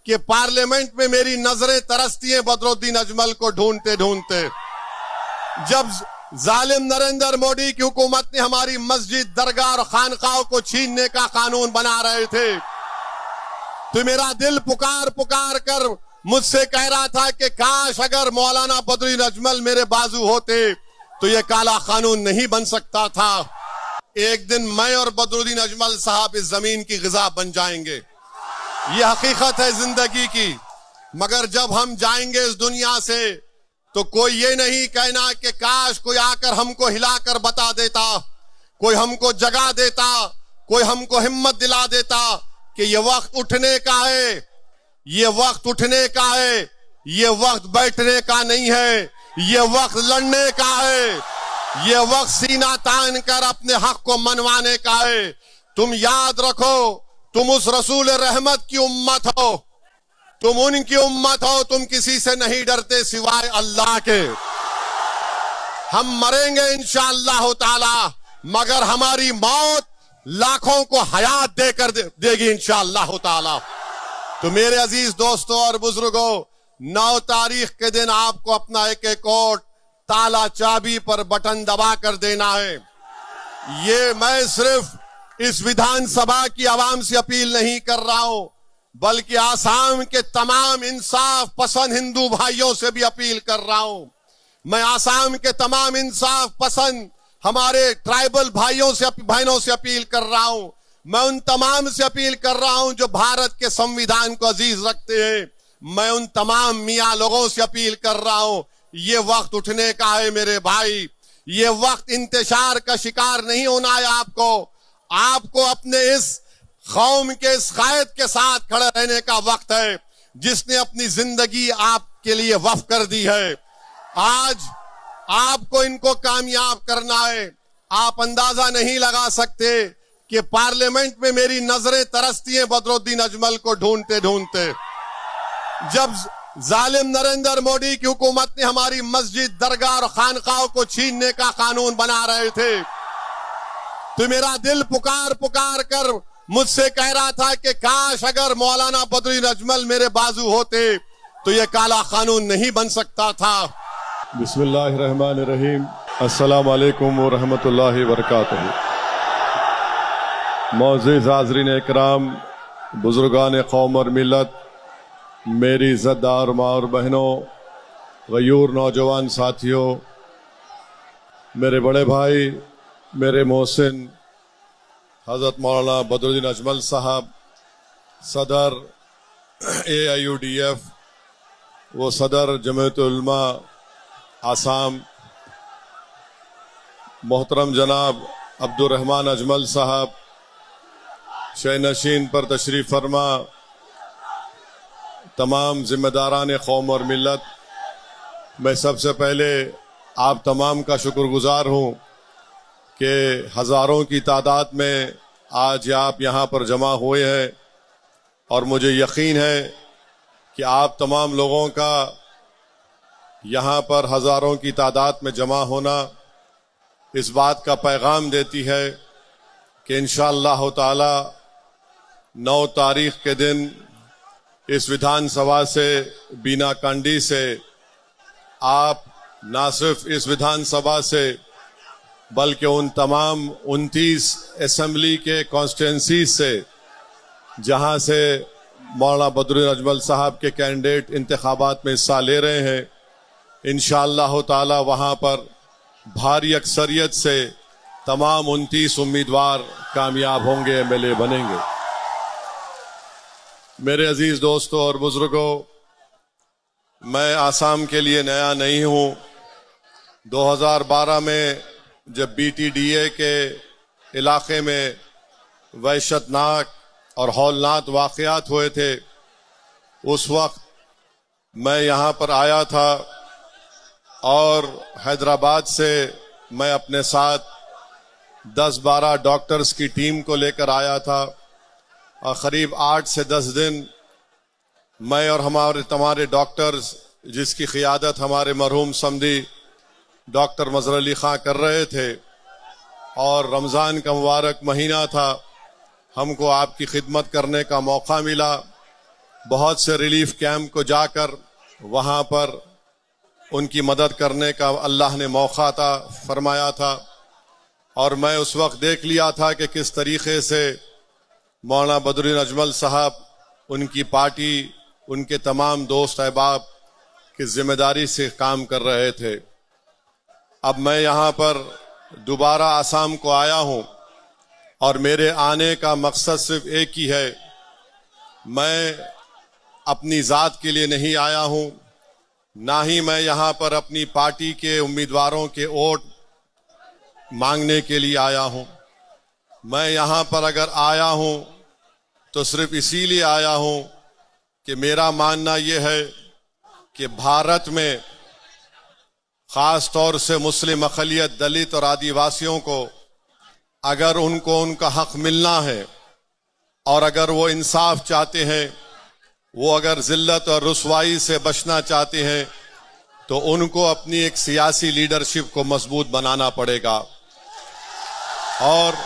कि पार्लियामेंट में मेरी नजरें तरसती हैं बदरुद्दीन अजमल को ढूंढते ढूंढते। जब जालिम नरेंद्र मोदी की हुकूमत ने हमारी मस्जिद, दरगाह और खानकाहों को छीनने का कानून बना रहे थे, तो मेरा दिल पुकार पुकार कर मुझसे कह रहा था कि काश अगर मौलाना बदरुद्दीन अजमल मेरे बाजू होते तो यह काला कानून नहीं बन सकता था। एक दिन मैं और बदरुद्दीन अजमल साहब इस जमीन की ग़िज़ा बन जाएंगे, यह हकीकत है जिंदगी की। मगर जब हम जाएंगे इस दुनिया से तो कोई ये नहीं कहना कि काश कोई आकर हमको हिलाकर बता देता, कोई हमको जगा देता, कोई हमको हिम्मत दिला देता कि ये वक्त उठने का है, ये वक्त उठने का है, ये वक्त बैठने का नहीं है, ये वक्त लड़ने का है, ये वक्त सीना तान कर अपने हक को मनवाने का है। तुम याद रखो, तुम उस रसूल रहमत की उम्मत हो, तुम उनकी उम्मत हो, तुम किसी से नहीं डरते सिवाय अल्लाह के। हम मरेंगे इंशाअल्लाह ताला, मगर हमारी मौत लाखों को हयात देकर देगी इंशाअल्लाह ताला। तो मेरे अजीज दोस्तों और बुजुर्गों, 9 तारीख के दिन आपको अपना एक एक वोट ताला चाबी पर बटन दबा कर देना है। ये मैं सिर्फ इस विधानसभा की आवाम से अपील नहीं कर रहा हूं, बल्कि आसाम के तमाम इंसाफ पसंद हिंदू भाइयों से भी अपील कर रहा हूं। मैं आसाम के तमाम इंसाफ पसंद हमारे ट्राइबल भाइयों से बहनों से अपील कर रहा हूं। मैं उन तमाम से अपील कर रहा हूं जो भारत के संविधान को अजीज रखते हैं। मैं उन तमाम मियां लोगों से अपील कर रहा हूं, ये वक्त उठने का है मेरे भाई। ये वक्त इंतशार का शिकार नहीं होना है। आपको अपने इस कौम के इस कायद के साथ खड़े रहने का वक्त है जिसने अपनी जिंदगी आपके लिए वक्फ कर दी है। आज आपको इनको कामयाब करना है। आप अंदाजा नहीं लगा सकते कि पार्लियामेंट में मेरी नजरें तरसती हैं बदरुद्दीन अजमल को ढूंढते ढूंढते। जब जालिम नरेंद्र मोदी की हुकूमत ने हमारी मस्जिद, दरगाह और खानकाहों को छीनने का कानून बना रहे थे, तो मेरा दिल पुकार पुकार कर मुझसे कह रहा था कि काश अगर मौलाना बदरुद्दीन अजमल मेरे बाजू होते तो यह काला कानून नहीं बन सकता था। बिस्मिल्लाहिर्रहमानिर्रहीम। अस्सलामु अलैकुम व रहमतुल्लाहि व बरकातहू। मौजूद हाज़रीन इकराम, बुजुर्गान कौम और मिलत, मेरी इज़्ज़तदार माँ और बहनों, गयूर नौजवान साथियों, मेरे बड़े भाई, मेरे मोहसिन हज़रत मौलाना बदरुद्दीन अजमल साहब, सदर AIUDF, वो सदर जमीयत उलमा आसाम, मोहतरम जनाब अब्दुर्रहमान अजमल साहब, शहनशीन पर तशरीफ़ फरमा, तमाम जिम्मेदारान कौम और मिलत, मैं सबसे पहले आप तमाम का शुक्रगुजार हूँ कि हज़ारों की तादाद में आज आप यहाँ पर जमा हुए हैं, और मुझे यकीन है कि आप तमाम लोगों का यहाँ पर हज़ारों की तादाद में जमा होना इस बात का पैगाम देती है कि इंशाअल्लाह ताला 9 तारीख के दिन इस विधानसभा से, बीना कांडी से, आप न सिर्फ इस विधानसभा से बल्कि उन तमाम 29 असेंबली के कॉन्स्टिट्यूंसी से जहां से मौलाना बदरुद्दीन अजमल साहब के कैंडिडेट इंतखाबात में हिस्सा ले रहे हैं, इंशाअल्लाह ताला वहां पर भारी अक्सरियत से तमाम 29 उम्मीदवार कामयाब होंगे, MLA बनेंगे। मेरे अजीज दोस्तों और बुजुर्गों, मैं आसाम के लिए नया नहीं हूं। 2012 में जब BTDA के इलाके में वहशतनाक और हौलनाक वाक़यात हुए थे, उस वक्त मैं यहाँ पर आया था और हैदराबाद से मैं अपने साथ 10-12 डॉक्टर्स की टीम को लेकर आया था, और क़रीब 8 से 10 दिन मैं और हमारे डॉक्टर्स, जिसकी क़ियादत हमारे मरहूम समदी डॉक्टर मज़हर अली ख़ां कर रहे थे, और रमज़ान का मुबारक महीना था, हमको आपकी खिदमत करने का मौका मिला। बहुत से रिलीफ कैंप को जाकर वहां पर उनकी मदद करने का अल्लाह ने मौका अता फरमाया था। और मैं उस वक्त देख लिया था कि किस तरीके से मौलाना बदरुद्दीन अजमल साहब, उनकी पार्टी, उनके तमाम दोस्त अहबाब की जिम्मेदारी से काम कर रहे थे। अब मैं यहाँ पर दोबारा आसाम को आया हूँ और मेरे आने का मकसद सिर्फ एक ही है। मैं अपनी ज़ात के लिए नहीं आया हूँ, ना ही मैं यहाँ पर अपनी पार्टी के उम्मीदवारों के वोट मांगने के लिए आया हूँ। मैं यहाँ पर अगर आया हूँ तो सिर्फ इसीलिए आया हूँ कि मेरा मानना ये है कि भारत में ख़ास तौर से मुस्लिम अक़लियत, दलित और आदिवासियों को अगर उनको उनका हक मिलना है और अगर वो इंसाफ चाहते हैं, वो अगर ज़िल्लत और रुसवाई से बचना चाहते हैं, तो उनको अपनी एक सियासी लीडरशिप को मजबूत बनाना पड़ेगा। और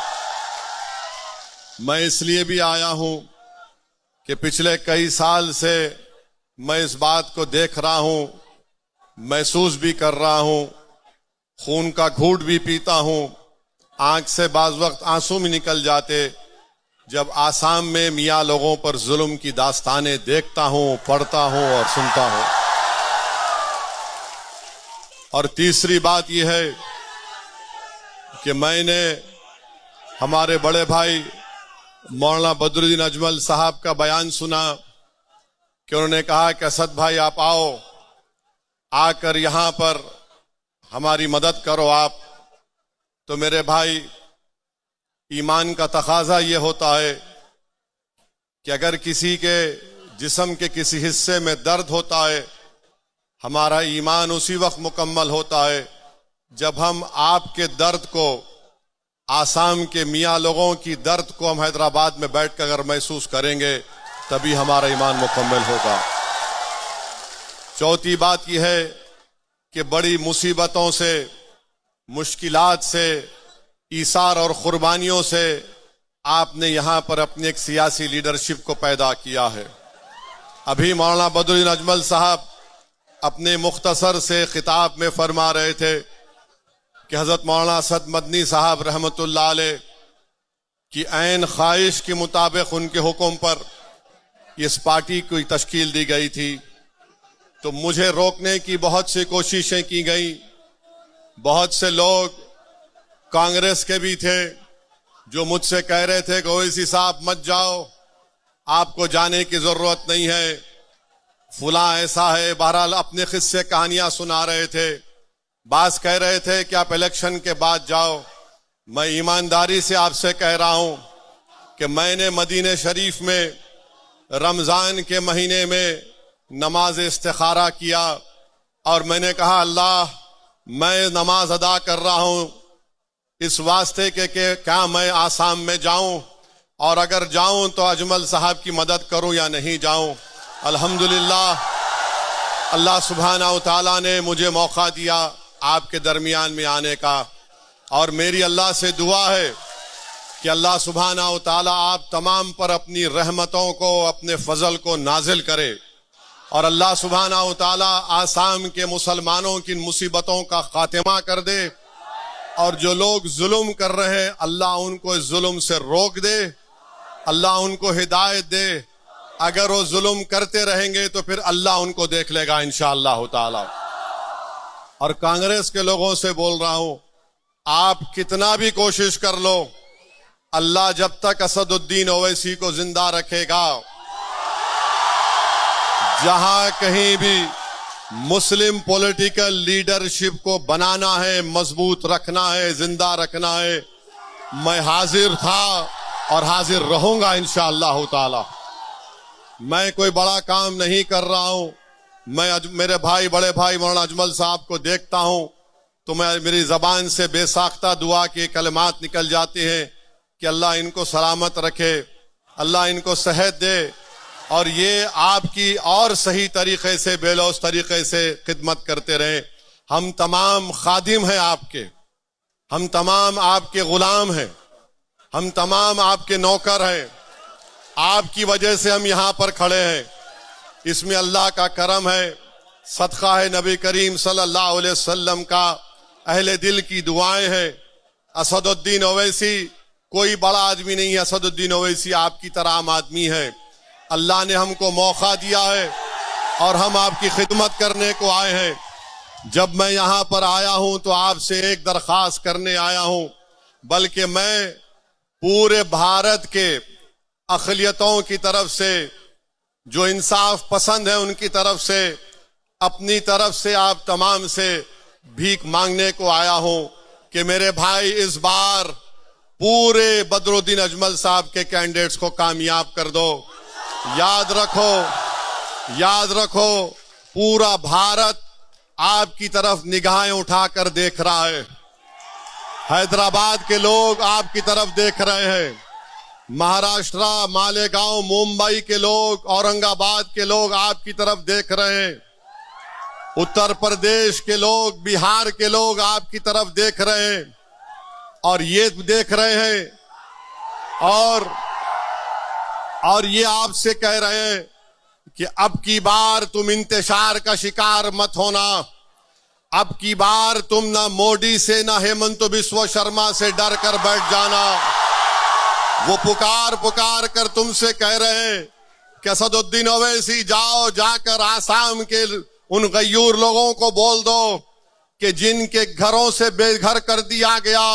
मैं इसलिए भी आया हूं कि पिछले कई साल से मैं इस बात को देख रहा हूं, महसूस भी कर रहा हूं, खून का घूंट भी पीता हूं, आंख से बाज वक्त आंसू भी निकल जाते जब आसाम में मियाँ लोगों पर जुल्म की दास्तानें देखता हूं, पढ़ता हूं और सुनता हूं। और तीसरी बात यह है कि मैंने हमारे बड़े भाई मौलाना बदरुद्दीन अजमल साहब का बयान सुना कि उन्होंने कहा कि असद भाई आप आओ, आकर यहां पर हमारी मदद करो आप। तो मेरे भाई, ईमान का तकाजा ये होता है कि अगर किसी के जिस्म के किसी हिस्से में दर्द होता है, हमारा ईमान उसी वक्त मुकम्मल होता है जब हम आपके दर्द को, आसाम के मियाँ लोगों की दर्द को हम हैदराबाद में बैठकर अगर महसूस करेंगे, तभी हमारा ईमान मुकम्मल होगा। चौथी बात यह है कि बड़ी मुसीबतों से, मुश्किलात से, ईसार और कुर्बानियों से आपने यहाँ पर अपनी एक सियासी लीडरशिप को पैदा किया है। अभी मौलाना बदरुद्दीन अजमल साहब अपने मुख्तसर से खिताब में फरमा रहे थे कि हजरत मौलाना असद मदनी साहब रहमतुल्लाह अलैह की ऐन ख्वाहिश के मुताबिक उनके हुक्म पर इस पार्टी की तश्कील दी गई थी। तो मुझे रोकने की बहुत सी कोशिशें की गई। बहुत से लोग कांग्रेस के भी थे जो मुझसे कह रहे थे कि ओवैसी साहब मत जाओ, आपको जाने की जरूरत नहीं है, फुला ऐसा है। बहरहाल अपने किस्से कहानियां सुना रहे थे। बास कह रहे थे कि आप इलेक्शन के बाद जाओ। मैं ईमानदारी से आपसे कह रहा हूं कि मैंने मदीने शरीफ में रमजान के महीने में नमाज इस्तिखारा किया और मैंने कहा, अल्लाह, मैं नमाज अदा कर रहा हूं इस वास्ते के क्या मैं आसाम में जाऊं, और अगर जाऊं तो अजमल साहब की मदद करूं या नहीं जाऊं। अल्हम्दुलिल्लाह, अल्लाह सुब्हाना व तआला ने मुझे मौका दिया आपके दरमियान में आने का। और मेरी अल्लाह से दुआ है कि अल्लाह सुब्हाना व तआला आप तमाम पर अपनी रहमतों को, अपने फजल को नाजिल करे और अल्लाह सुब्हाना व तआला आसाम के मुसलमानों की मुसीबतों का खात्मा कर दे। और जो लोग जुल्म कर रहे हैं, अल्लाह उनको इस जुल्म से रोक दे, अल्लाह उनको हिदायत दे। अगर वो जुल्म करते रहेंगे तो फिर अल्लाह उनको देख लेगा इंशाअल्लाह ताला। और कांग्रेस के लोगों से बोल रहा हूं, आप कितना भी कोशिश कर लो, अल्लाह जब तक असदुद्दीन ओवैसी को जिंदा रखेगा, जहां कहीं भी मुस्लिम पॉलिटिकल लीडरशिप को बनाना है, मजबूत रखना है, जिंदा रखना है, मैं हाजिर था और हाजिर रहूंगा इंशाअल्लाह ताला। मैं कोई बड़ा काम नहीं कर रहा हूं। मैं मेरे भाई, बड़े भाई मौलाना अजमल साहब को देखता हूं तो मेरी जबान से बेसाख्ता दुआ के कलमात निकल जाते हैं कि अल्लाह इनको सलामत रखे, अल्लाह इनको सेहत दे और ये आपकी और सही तरीके से, बेलौस तरीके से खिदमत करते रहे। हम तमाम खादिम हैं आपके, हम तमाम आपके गुलाम हैं, हम तमाम आपके नौकर हैं। आपकी वजह से हम यहां पर खड़े हैं। इसमें अल्लाह का करम है, सदका है नबी करीम सल्लल्लाहु अलैहि वसल्लम का, अहले दिल की दुआएं हैं। असदुद्दीन ओवैसी कोई बड़ा आदमी नहीं है, असदुद्दीन ओवैसी आपकी तरह आम आदमी है। अल्लाह ने हमको मौका दिया है और हम आपकी खिदमत करने को आए हैं। जब मैं यहां पर आया हूं तो आपसे एक दरख्वास्त करने आया हूं, बल्कि मैं पूरे भारत के अक़लियतों की तरफ से, जो इंसाफ पसंद है उनकी तरफ से, अपनी तरफ से आप तमाम से भीख मांगने को आया हूं कि मेरे भाई इस बार पूरे बदरुद्दीन अजमल साहब के कैंडिडेट्स को कामयाब कर दो। याद रखो पूरा भारत आपकी तरफ निगाहें उठाकर देख रहा है। हैदराबाद के लोग आपकी तरफ देख रहे हैं, महाराष्ट्र, मालेगांव, मुंबई के लोग, औरंगाबाद के लोग आपकी तरफ देख रहे हैं, उत्तर प्रदेश के लोग, बिहार के लोग आपकी तरफ देख रहे हैं और ये देख रहे हैं और ये आपसे कह रहे हैं कि अब की बार तुम इंतशार का शिकार मत होना। अब की बार तुम ना मोदी से ना हेमंत बिस्वा शर्मा से डर कर बैठ जाना। वो पुकार कर तुमसे कह रहे हैं कि असदुद्दीन ओवैसी जाओ, जाकर आसाम के उन गयूर लोगों को बोल दो कि जिनके घरों से बेघर कर दिया गया,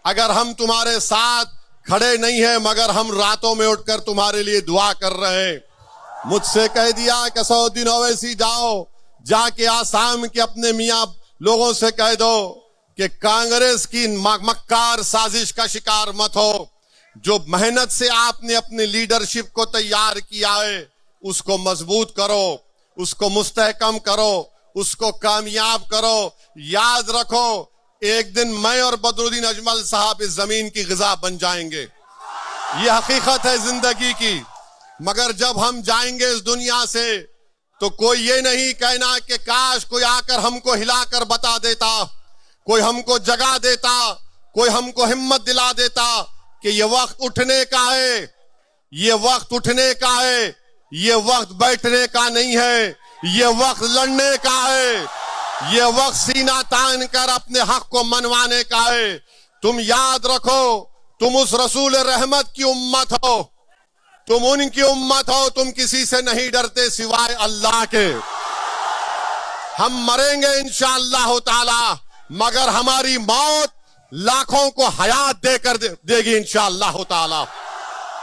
अगर हम तुम्हारे साथ खड़े नहीं हैं मगर हम रातों में उठकर तुम्हारे लिए दुआ कर रहे हैं। मुझसे कह दिया कि असदुद्दीन ओवैसी जाओ, जाके आसाम के अपने मियां लोगों से कह दो कि कांग्रेस की मक्कार साजिश का शिकार मत हो। जो मेहनत से आपने अपनी लीडरशिप को तैयार किया है उसको मजबूत करो, उसको मुस्तहकम करो, उसको कामयाब करो। याद रखो एक दिन मैं और बदरुद्दीन अजमल साहब इस जमीन की ग़िज़ा बन जाएंगे। ये हकीकत है जिंदगी की। मगर जब हम जाएंगे इस दुनिया से तो कोई ये नहीं कहना कि काश कोई आकर हमको हिलाकर बता देता, कोई हमको जगा देता, कोई हमको हिम्मत दिला देता कि ये वक्त उठने का है, ये वक्त उठने का है, ये वक्त बैठने का नहीं है, ये वक्त लड़ने का है, ये वक्त सीना तान कर अपने हक को मनवाने का है। तुम याद रखो तुम उस रसूल रहमत की उम्मत हो, तुम उनकी उम्मत हो, तुम किसी से नहीं डरते सिवाय अल्लाह के। हम मरेंगे इंशाअल्लाह ताला, मगर हमारी मौत लाखों को हयात देकर देगी इंशाअल्लाह ताला।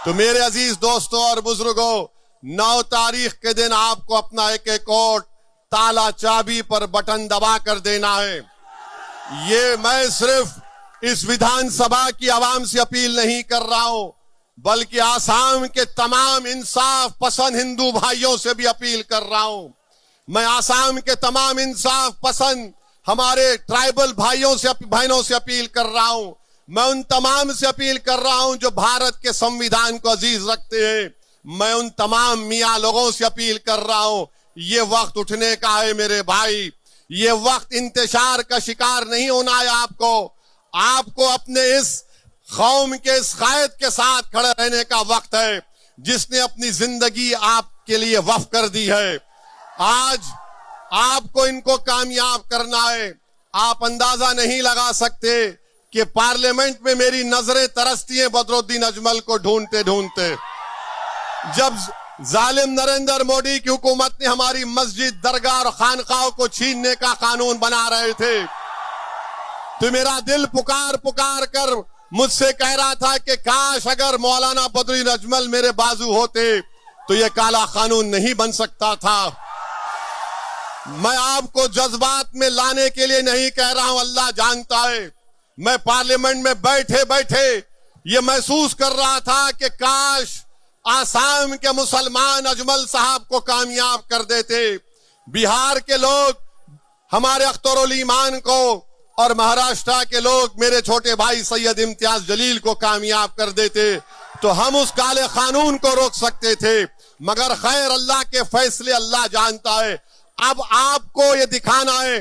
तो मेरे अजीज दोस्तों और बुजुर्गों, 9 तारीख के दिन आपको अपना एक एक वोट ताला चाबी पर बटन दबा कर देना है। ये मैं सिर्फ इस विधानसभा की आवाम से अपील नहीं कर रहा हूं, बल्कि आसाम के तमाम इंसाफ पसंद हिंदू भाइयों से भी अपील कर रहा हूं। मैं आसाम के तमाम इंसाफ पसंद हमारे ट्राइबल बहनों से अपील कर रहा हूं। मैं उन तमाम से अपील कर रहा हूं जो भारत के संविधान को अजीज रखते हैं। मैं उन तमाम मियां लोगों से अपील कर रहा हूं, ये वक्त उठने का है मेरे भाई। ये वक्त इंतशार का शिकार नहीं होना है। आपको अपने इस कौम के इस कायद के साथ खड़े रहने का वक्त है जिसने अपनी जिंदगी आपके लिए वक्फ कर दी है। आज आपको इनको कामयाब करना है। आप अंदाजा नहीं लगा सकते कि पार्लियामेंट में मेरी नजरें तरसती हैं बदरुद्दीन अजमल को ढूंढते ढूंढते। जब जालिम नरेंद्र मोदी की हुकूमत ने हमारी मस्जिद, दरगाह और खानकाहों को छीनने का कानून बना रहे थे, तो मेरा दिल पुकार कर मुझसे कह रहा था कि काश अगर मौलाना बदरुद्दीन अजमल मेरे बाजू होते तो यह काला कानून नहीं बन सकता था। मैं आपको जज्बात में लाने के लिए नहीं कह रहा हूं, अल्लाह जानता है। मैं पार्लियामेंट में बैठे बैठे ये महसूस कर रहा था कि काश आसाम के मुसलमान अजमल साहब को कामयाब कर देते, बिहार के लोग हमारे अख्तरुल ईमान को और महाराष्ट्र के लोग मेरे छोटे भाई सैयद इम्तियाज जलील को कामयाब कर देते, तो हम उस काले कानून को रोक सकते थे। मगर खैर अल्लाह के फैसले अल्लाह जानता है। अब आपको ये दिखाना है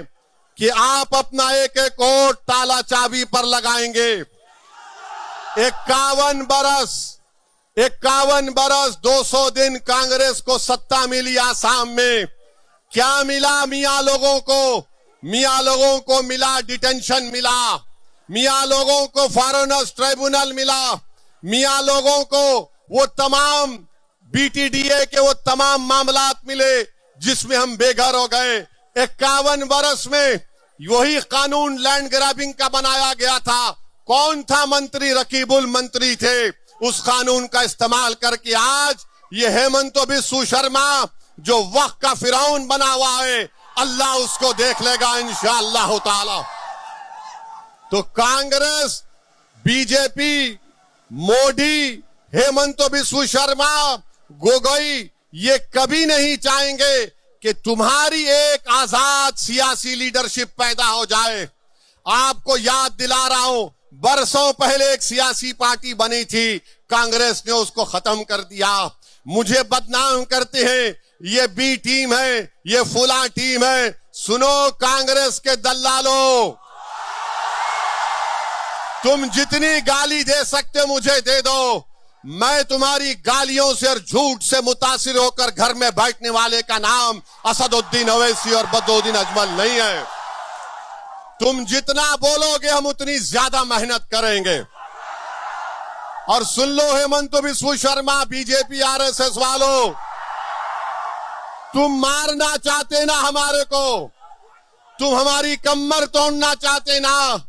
कि आप अपना एक एक वोट ताला चाबी पर लगाएंगे। 51 बरस 51 बरस 200 दिन कांग्रेस को सत्ता मिली आसाम में। क्या मिला मियां लोगों को? मियां लोगों को मिला डिटेंशन मिला, मियां लोगों को फॉरेनर्स ट्राइब्यूनल मिला, मियां लोगों को वो तमाम बीटीडीए के वो तमाम मामलात मिले जिसमें हम बेघर हो गए। 51 बरस में वही कानून लैंड ग्रैबिंग का बनाया गया था। कौन था मंत्री? रकीबुल मंत्री थे। उस कानून का इस्तेमाल करके आज ये हेमंत बिस्वा शर्मा जो वक्त का फिरौन बना हुआ है, अल्लाह उसको देख लेगा इंशाअल्लाह ताला। तो कांग्रेस, बीजेपी, मोदी, हेमंत बिस्वा शर्मा, गोगोई ये कभी नहीं चाहेंगे कि तुम्हारी एक आजाद सियासी लीडरशिप पैदा हो जाए। आपको याद दिला रहा हूं, बरसों पहले एक सियासी पार्टी बनी थी, कांग्रेस ने उसको खत्म कर दिया। मुझे बदनाम करते हैं, ये बी टीम है, ये फुला टीम है। सुनो कांग्रेस के दल्लालों, तुम जितनी गाली दे सकते मुझे दे दो। मैं तुम्हारी गालियों से और झूठ से मुतासिर होकर घर में बैठने वाले का नाम असदुद्दीन ओवैसी और बदरुद्दीन अजमल नहीं है। तुम जितना बोलोगे हम उतनी ज्यादा मेहनत करेंगे। और सुन लो हेमंत बिस्वा शर्मा, बीजेपी आरएसएस वालों, तुम मारना चाहते ना हमारे को, तुम हमारी कमर तोड़ना चाहते ना।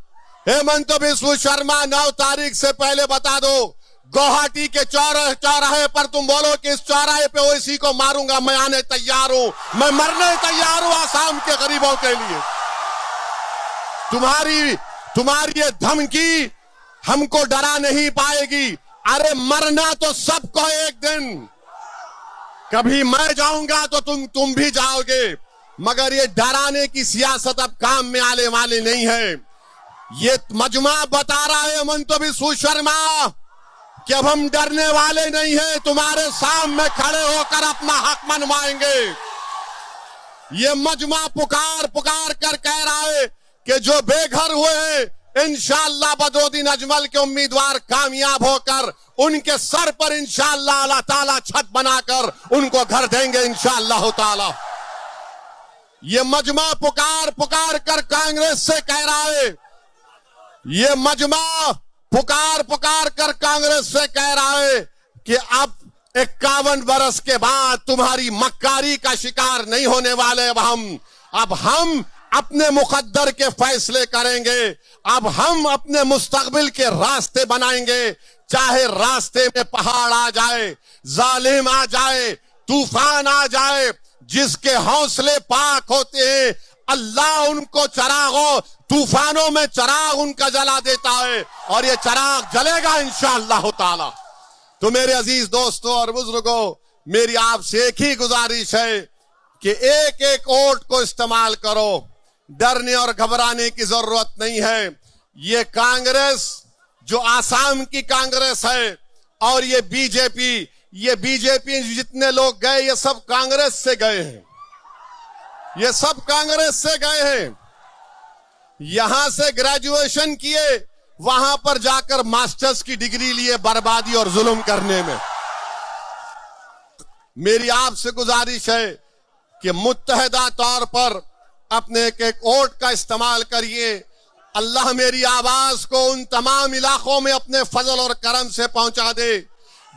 हेमंत बिस्वा शर्मा 9 तारीख से पहले बता दो, गुवाहाटी के चौराहे पर तुम बोलो कि इस चौराहे पे ओवैसी को मारूंगा, मैं आने तैयार हूं, मैं मरने तैयार हूं आसाम के गरीबों के लिए। तुम्हारी ये धमकी हमको डरा नहीं पाएगी। अरे मरना तो सबको एक दिन, कभी मैं जाऊंगा तो तुम भी जाओगे, मगर ये डराने की सियासत अब काम में आने वाली नहीं है। ये मजमा बता रहा है हेमंत बिस्वा शर्मा कि अब हम डरने वाले नहीं हैं, तुम्हारे सामने खड़े होकर अपना हक मनवाएंगे। ये मजमा पुकार कर कह रहा है कि जो बेघर हुए हैं इंशाअल्लाह बदरुद्दीन अजमल के उम्मीदवार कामयाब होकर उनके सर पर इंशाअल्लाह अल्लाह ताला छत बनाकर उनको घर देंगे इंशाअल्लाह ताला। ये मजमा पुकार कर कांग्रेस से कह रहा है, ये मजमा पुकार कर कांग्रेस से कह रहा है कि अब 51 बरस के बाद तुम्हारी मक्कारी का शिकार नहीं होने वाले। अब हम अपने मुकद्दर के फैसले करेंगे। अब हम अपने मुस्तकबिल के रास्ते बनाएंगे, चाहे रास्ते में पहाड़ आ जाए, जालिम आ जाए, तूफान आ जाए। जिसके हौसले पाक होते हैं अल्लाह उनको चरागों तूफानों में चराग उनका जला देता है और ये चराग जलेगा इंशाअल्लाह ताला। तो मेरे अजीज दोस्तों और बुजुर्गों, मेरी आपसे एक ही गुजारिश है कि एक एक वोट को इस्तेमाल करो, डरने और घबराने की जरूरत नहीं है। ये कांग्रेस जो आसाम की कांग्रेस है और ये बीजेपी जितने लोग गए ये सब कांग्रेस से गए हैं, ये सब कांग्रेस से गए हैं। यहां से ग्रेजुएशन किए, वहां पर जाकर मास्टर्स की डिग्री लिए बर्बादी और जुल्म करने में। मेरी आपसे गुजारिश है कि मुत्तहदा तौर पर अपने एक वोट का इस्तेमाल करिए। अल्लाह मेरी आवाज को उन तमाम इलाकों में अपने फजल और करम से पहुंचा दे।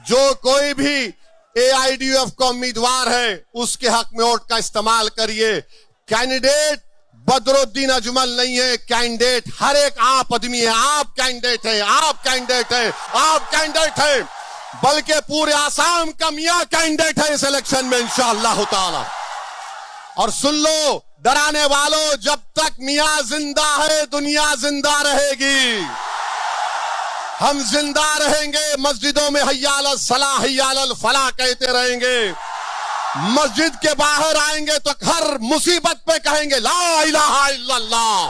जो कोई भी एआईडीएफ का उम्मीदवार है उसके हक में वोट का इस्तेमाल करिए। कैंडिडेट बदरुद्दीन अजमल नहीं है, कैंडिडेट हर एक आप आदमी है। आप कैंडिडेट है, आप कैंडिडेट है, आप कैंडिडेट है, बल्कि पूरे आसाम का मियां कैंडिडेट है इस इलेक्शन में इंशाअल्लाह ताला। और सुन लो डराने वालों, जब तक मियां जिंदा है दुनिया जिंदा रहेगी। हम जिंदा रहेंगे, मस्जिदों में हय्या अलल सलाह हय्या अलल फलाह कहते रहेंगे। मस्जिद के बाहर आएंगे तो हर मुसीबत पे कहेंगे ला इलाहा इल्लल्लाह।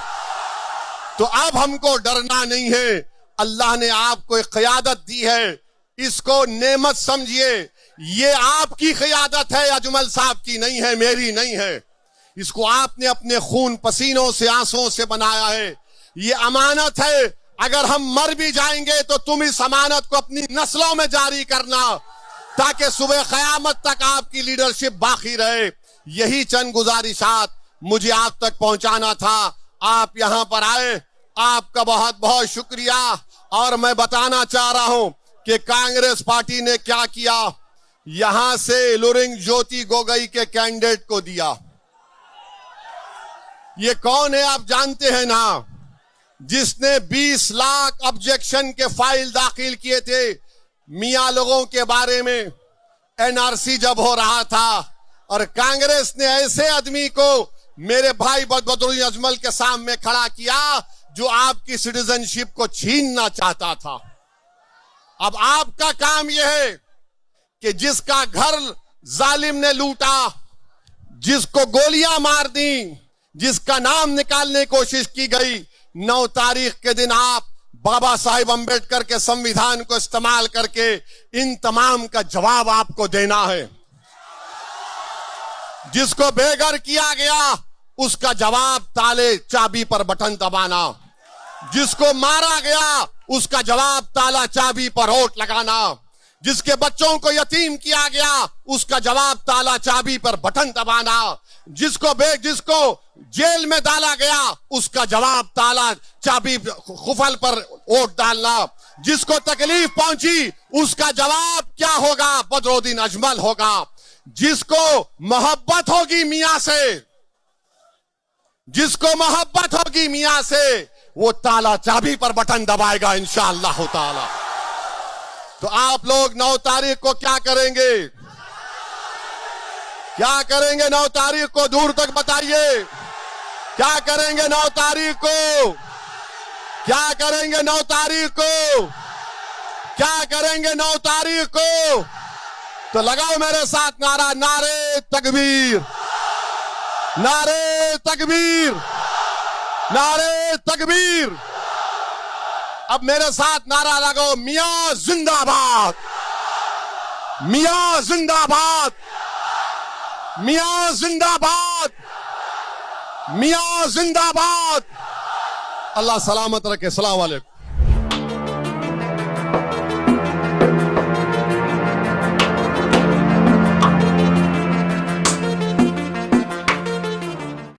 तो अब हमको डरना नहीं है। अल्लाह ने आपको एक क़यादत दी है, इसको नेमत समझिए। ये आपकी क़यादत है, अजमल साहब की नहीं है, मेरी नहीं है। इसको आपने अपने खून पसीनों से आंसुओं से बनाया है। ये अमानत है, अगर हम मर भी जाएंगे तो तुम इस अमानत को अपनी नस्लों में जारी करना, ताकि सुबह क़यामत तक आपकी लीडरशिप बाकी रहे। यही चंद गुजारिशात मुझे आप तक पहुंचाना था। आप यहां पर आए, आपका बहुत बहुत शुक्रिया। और मैं बताना चाह रहा हूं कि कांग्रेस पार्टी ने क्या किया, यहां से लुरिंग ज्योति गोगोई के कैंडिडेट को दिया। ये कौन है आप जानते हैं ना, जिसने 20 लाख ऑब्जेक्शन के फाइल दाखिल किए थे मियां लोगों के बारे में एनआरसी जब हो रहा था। और कांग्रेस ने ऐसे आदमी को मेरे भाई बदरुद्दीन अजमल के सामने खड़ा किया जो आपकी सिटीजनशिप को छीनना चाहता था। अब आपका काम यह है कि जिसका घर जालिम ने लूटा, जिसको गोलियां मार दी, जिसका नाम निकालने की कोशिश की गई, 9 तारीख के दिन आप बाबा साहिब अंबेडकर के संविधान को इस्तेमाल करके इन तमाम का जवाब आपको देना है। जिसको बेघर किया गया उसका जवाब ताले चाबी पर बटन दबाना, जिसको मारा गया उसका जवाब ताला चाबी पर होठ लगाना, जिसके बच्चों को यतीम किया गया उसका जवाब ताला चाबी पर बटन दबाना, जिसको जेल में डाला गया उसका जवाब ताला चाबी खुफल पर वोट डालना, जिसको तकलीफ पहुंची उसका जवाब क्या होगा, बदरुद्दीन अजमल होगा। जिसको मोहब्बत होगी मियां से, जिसको मोहब्बत होगी मियां से, वो ताला चाबी पर बटन दबाएगा इंशाअल्लाह ताला। तो आप लोग 9 तारीख को क्या करेंगे, क्या करेंगे 9 तारीख को, दूर तक बताइए क्या करेंगे 9 तारीख को, क्या करेंगे 9 तारीख को, क्या करेंगे 9 तारीख को। तो लगाओ मेरे साथ नारा, नारे तकबीर, नारे तकबीर, नारे तकबीर। अब मेरे साथ नारा लगाओ, मियां जिंदाबाद, मियां जिंदाबाद, मियां जिंदाबाद, मियां जिंदाबाद। अल्लाह सलामत रखे। अस्सलाम वालेकुम।